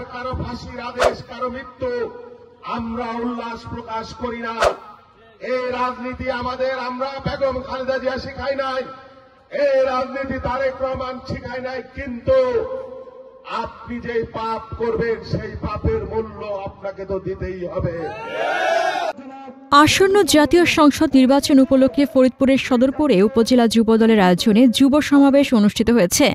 গ্রেফতার, কারো ফাঁসির আদেশ, কারো মৃত্যু আমরা উল্লাস প্রকাশ করি না। এই রাজনীতি আমরা বেগম খালেদা জিয়া শিখাই নাই, এই রাজনীতি তারেক রহমান শিখাই নাই। কিন্তু আপনি যে পাপ করবেন সেই পাপের মূল্য আপনাকে তো দিতেই হবে। আসন্ন জাতীয় সংসদ নির্বাচন উপলক্ষে ফরিদপুরের সদরপুরে উপজেলা যুবদলের আয়োজনে যুব সমাবেশ অনুষ্ঠিত হয়েছে।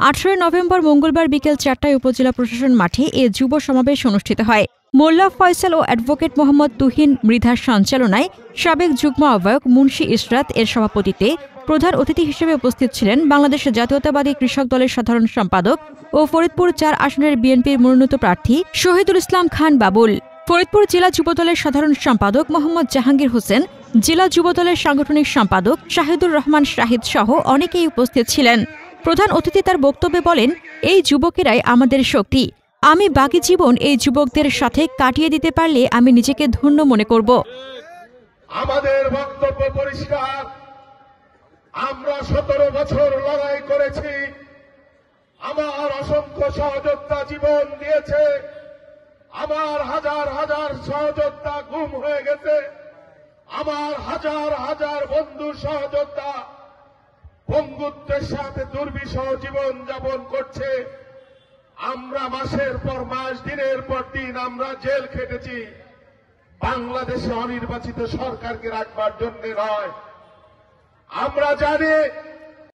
18 নভেম্বর মঙ্গলবার বিকেল 4টায় উপজেলা প্রশাসন মাঠে এ যুব সমাবেশ অনুষ্ঠিত হয়। মোল্লা ফয়সাল ও অ্যাডভোকেট মোহাম্মদ তুহিন মৃধার সঞ্চালনায় সাবেক যুগ্ম আহ্বায়ক মুন্সি ইশরাত এর সভাপতিত্বে প্রধান অতিথি হিসেবে উপস্থিত ছিলেন বাংলাদেশ জাতীয়তাবাদী কৃষক দলের সাধারণ সম্পাদক ও ফরিদপুর 4 আসনের বিএনপির মনোনীত প্রার্থী শহীদুল ইসলাম খান বাবুল, ফরিদপুর জেলা যুবদলের সাধারণ সম্পাদক মোহাম্মদ জাহাঙ্গীর হোসেন, জেলা যুবদলের সাংগঠনিক সম্পাদক শাহিদুর রহমান শাহিদ সহ অনেকেই উপস্থিত ছিলেন। প্রধান অতিথি তার বক্তব্যে বলেন, এই যুবকেরাই আমাদের শক্তি। আমি বাকি জীবন এই যুবকদের সাথে কাটিয়ে দিতে পারলে আমি নিজেকে ধন্য মনে করব। আমাদের বক্তব্য পরিষ্কার, আমরা 17 বছর লড়াই করেছি। আমার অসংখ্য সহযোদ্ধা জীবন দিয়েছে, আমার হাজার হাজার সহযোদ্ধা গুম হয়ে গেছে, আমার হাজার হাজার বন্ধু সহযোদ্ধা বন্ধুত্বের সাথে দুর্বিষহ জীবন যাপন করছে। আমরা মাসের পর মাস, দিনের পর দিন আমরা জেল খেটেছি বাংলাদেশে অনির্বাচিত সরকারকে রাখবার জন্য নয়। আমরা জানি